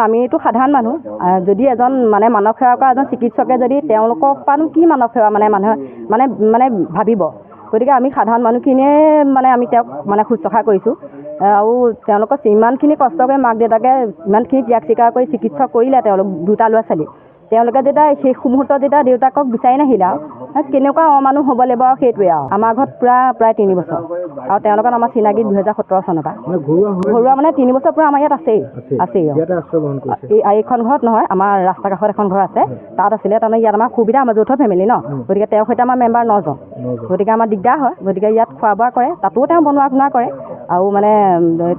আমিতো সাধাৰণ মানুহ যদি এজন মানে মানৱ সেৱা কৰা এজন চিকিৎসকে যদি তেওঁলোকৰ পৰানো কি মানৱ সেৱা মানে মানুহে মানে ভাবিব গতিকে আমি সাধাৰণ মানুহখিনিয়ে মানে আমি তেওঁক মানে শুশ্ৰূষা কৰিছোঁ আৰু তেওঁলোকক ইমানখিনি কষ্ট কৰি মাক দেউতাকে ইমানখিনি ত্যাগ স্বীকাৰ কৰি চিকিৎসা কৰিলে তেওঁলোক দুটা ল'ৰা ছোৱালী তেওঁলোকে যেতিয়া শেষ মুহূৰ্তত যেতিয়া দেউতাকক বিচাৰি নাহিলে আৰু কেনেকুৱা অমানুহ হ'ব লাগিব আৰু সেইটোৱে আৰু আমাৰ ঘৰত প্ৰায় 3 বছৰ আৰু তেওঁলোকৰ আমাৰ চিনাকি 2017 চনৰ পৰা ঘৰুৱা মানে 3 বছৰ পৰা আমাৰ ইয়াত আছেই এইখন ঘৰত নহয় আমাৰ ৰাস্তা কাষত এখন ঘৰ আছে তাত আছিলে তাৰমানে ইয়াত আমাৰ সুবিধা আমাৰ যৌথ ফেমিলি ন গতিকে তেওঁৰ সৈতে আমাৰ মেম্বাৰ 9জন গতিকে আমাৰ দিগদাৰ হয় গতিকে ইয়াত খোৱা বোৱা কৰে তাতো তেওঁ বনোৱা খোৱা কৰে আৰু মানে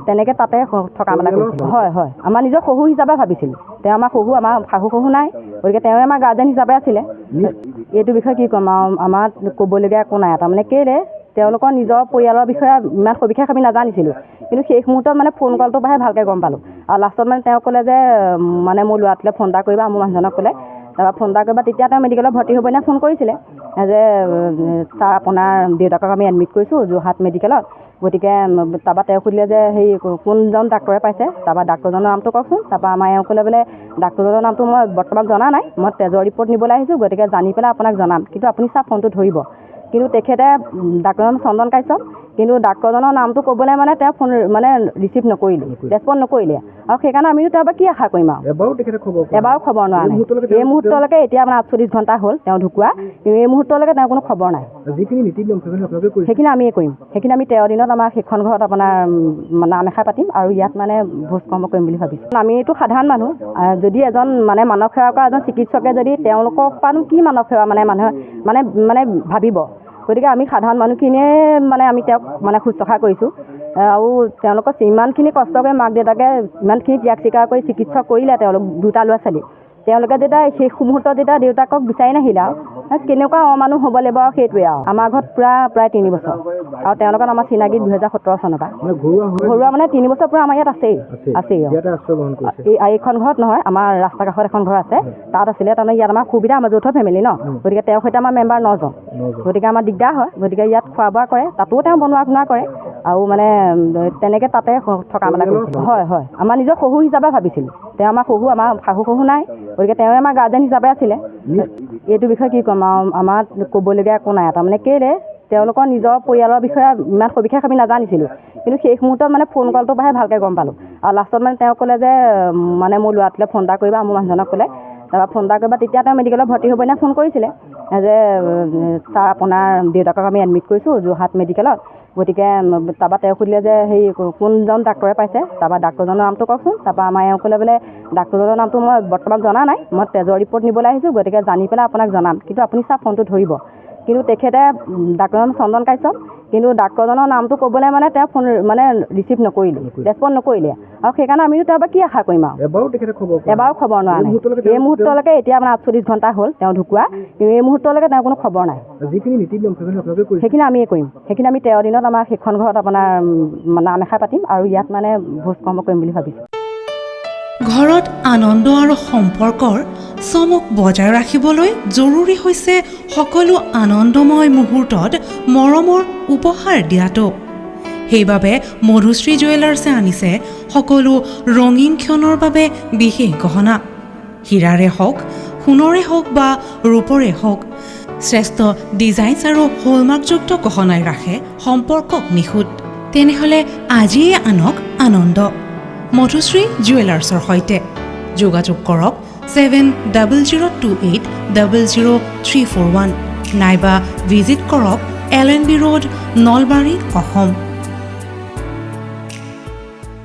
তেনেকৈ তাতে থকা মেলা কৰিছিল হয় আমাৰ নিজৰ শহু হিচাপে ভাবিছিলোঁ তেওঁ আমাৰ শহু আমাৰ শাহু শহু নাই গতিকে তেওঁ আমাৰ গাৰ্জেন হিচাপে আছিলে এইটো বিষয়ে কি ক'ম আৰু আমাৰ ক'বলগীয়া একো নাই তাৰমানে কেলে তেওঁলোকৰ নিজৰ পৰিয়ালৰ বিষয়ে ইমান সবিশেষ আমি নাজানিছিলোঁ কিন্তু শেষ মুহূৰ্তত মানে ফোন কলটোৰ পৰাহে ভালকৈ গম পালোঁ আৰু লাষ্টত মানে তেওঁ ক'লে যে মানে মোৰ ল'ৰাটোলৈ ফোন এটা কৰিবা মোৰ মানুহজনক ক'লে তাৰপৰা ফোন এটা কৰিবা তেতিয়া তেওঁ মেডিকেলত ভৰ্তি হ'ব নে ফোন কৰিছিলে যে ছাৰ আপোনাৰ দেউতাকক আমি এডমিট কৰিছোঁ যোৰহাট মেডিকেলত গতিকে তাৰপৰা তেওঁ সুধিলে যে সেই কোনজন ডাক্তৰে পাইছে তাৰপৰা ডাক্তৰজনৰ নামটো কওকচোন তাৰপৰা আমাৰ এওঁ ক'লে বোলে ডাক্তৰজনৰ নামটো মই বৰ্তমান জনা নাই মই তেজৰ ৰিপৰ্ট নিবলৈ আহিছোঁ গতিকে জানি পেলাই আপোনাক জনাম কিন্তু আপুনি ছাৰ ফোনটো ধৰিব কিন্তু তেখেতে ডাক্তৰজন চন্দন কাশ্যপ কিন্তু ডাক্তৰজনৰ নামটো ক'বলৈ মানে তেওঁ ফোন মানে ৰিচিভ নকৰিলে ৰেছপণ্ড নকৰিলে আৰু সেইকাৰণে আমিও তাৰ পৰা কি আশা কৰিম আৰু এবাৰো খবৰ নোৱা নাই এই মুহূৰ্তলৈকে এতিয়া মানে 48 ঘণ্টা হ'ল তেওঁ ঢুকুৱা কিন্তু এই মুহূৰ্তলৈকে তেওঁৰ কোনো খবৰ নাই সেইখিনি আমিয়ে কৰিম সেইখিনি আমি 13 দিনত আমাৰ সেইখন ঘৰত আপোনাৰ নাম এষাৰ পাতিম আৰু ইয়াত মানে ভোজ কৰ্ম কৰিম বুলি ভাবিছোঁ আমিতো সাধাৰণ মানুহ যদি এজন মানে মানৱ সেৱা কৰা এজন চিকিৎসকে যদি তেওঁলোকৰ পৰানো কি মানৱ সেৱা মানে মানুহে মানে ভাবিব গতিকে আমি সাধাৰণ মানুহখিনিয়ে মানে আমি তেওঁক মানে শুশ্ৰূষা কৰিছোঁ আৰু তেওঁলোকক ইমানখিনি কষ্ট কৰি মাক দেউতাকে ইমানখিনি ত্যাগ স্বীকাৰ কৰি চিকিৎসা কৰিলে তেওঁলোক দুটা ল'ৰা ছোৱালী তেওঁলোকে যেতিয়া শেষ মুহূৰ্তত যেতিয়া দেউতাকক বিচাৰি নাহিলে আৰু কেনেকুৱা অমানুহ হ'ব লাগিব আৰু সেইটোৱে আৰু আমাৰ ঘৰত প্ৰায় 3 বছৰ আৰু তেওঁলোকৰ আমাৰ চিনাকি 2017 চনৰ পৰা ঘৰুৱা মানে 3 বছৰ পৰা আমাৰ ইয়াত আছেই এইখন ঘৰত নহয় আমাৰ ৰাস্তা কাষত এখন ঘৰ আছে তাত আছিলে তাৰমানে ইয়াত আমাৰ সুবিধা আমাৰ যৌথ ফেমিলি ন গতিকে তেওঁৰ সৈতে আমাৰ মেম্বাৰ 9জন গতিকে আমাৰ দিগদাৰ হয় গতিকে ইয়াত খোৱা বোৱা কৰে তাতো তেওঁ বনোৱা খোৱা কৰে আৰু মানে তেনেকৈ তাতে থকা মেলা কৰিছিল হয় আমাৰ নিজৰ শহু হিচাপে ভাবিছিলোঁ তেওঁ আমাৰ শহু আমাৰ শাহু শহু নাই গতিকে তেওঁ আমাৰ গাৰ্জেন হিচাপে আছিলে এইটো বিষয়ে কি ক'ম আৰু আমাৰ ক'বলগীয়া একো নাই তাৰমানে কেলে তেওঁলোকৰ নিজৰ পৰিয়ালৰ বিষয়ে ইমান সবিশেষ আমি নাজানিছিলোঁ কিন্তু শেষ মুহূৰ্তত মানে ফোন কলটোৰ পৰাহে ভালকৈ গম পালোঁ আৰু লাষ্টত মানে তেওঁ ক'লে যে মানে মোৰ ল'ৰাটোলৈ ফোন এটা কৰিবা মোৰ মানুহজনক ক'লে তাৰপৰা ফোন এটা কৰিবা তেতিয়া তেওঁ মেডিকেলত ভৰ্তি হ'ব নে ফোন কৰিছিলে যে ছাৰ আপোনাৰ দেউতাকক আমি এডমিট কৰিছোঁ যোৰহাট মেডিকেলত গতিকে তাৰপৰা তেওঁ সুধিলে যে সেই কোনজন ডাক্তৰে পাইছে তাৰপৰা ডাক্তৰজনৰ নামটো কওকচোন তাৰপৰা আমাৰ এওঁ ক'লে বোলে ডাক্তৰজনৰ নামটো মই বৰ্তমান জনা নাই মই তেজৰ ৰিপৰ্ট নিবলৈ আহিছোঁ গতিকে জানি পেলাই আপোনাক জনাম কিন্তু আপুনি ছাৰ ফোনটো ধৰিব কিন্তু তেখেতে ডাক্তৰজন চন্দন কাশ্যপ কিন্তু ডাক্তৰজনৰ নামটো ক'বলৈ মানে তেওঁ ফোন মানে ৰিচিভ নকৰিলে ৰেছপণ্ড নকৰিলে আৰু সেইকাৰণে আমিও তাৰ পৰা কি আশা কৰিম আৰু এবাৰো খবৰ নোৱা নাই এই মুহূৰ্তলৈকে এতিয়া মানে 48 ঘণ্টা হ'ল তেওঁ ঢুকুৱা কিন্তু এই মুহূৰ্তলৈকে তেওঁৰ কোনো খবৰ নাই সেইখিনি আমিয়ে কৰিম সেইখিনি আমি 13 দিনত আমাৰ সেইখন ঘৰত আপোনাৰ নাম এষাৰ পাতিম আৰু ইয়াত মানে ভোজ কৰ্ম কৰিম বুলি ভাবিছোঁ ঘৰত আনন্দ আৰু সম্পৰ্কৰ চমক বজাই ৰাখিবলৈ জৰুৰী হৈছে সকলো আনন্দময় মুহূৰ্তত মৰমৰ উপহাৰ দিয়াটো সেইবাবে মধুশ্ৰী জুৱেলাৰ্ছে আনিছে সকলো ৰঙীন ক্ষণৰ বাবে বিশেষ গহনা হীৰাৰে হওক সোণৰে হওক বা ৰূপৰে হওক শ্ৰেষ্ঠ ডিজাইনছ আৰু হলমাৰ্কযুক্ত গহনাই ৰাখে সম্পৰ্কক নিখুঁত তেনেহ'লে আজিয়ে আনক আনন্দ মধুশ্ৰী জুৱেলাৰ্ছৰ সৈতে যোগাযোগ কৰক 7002800341 নাইবা ভিজিট কৰক LNB ৰোড নলবাৰী অসম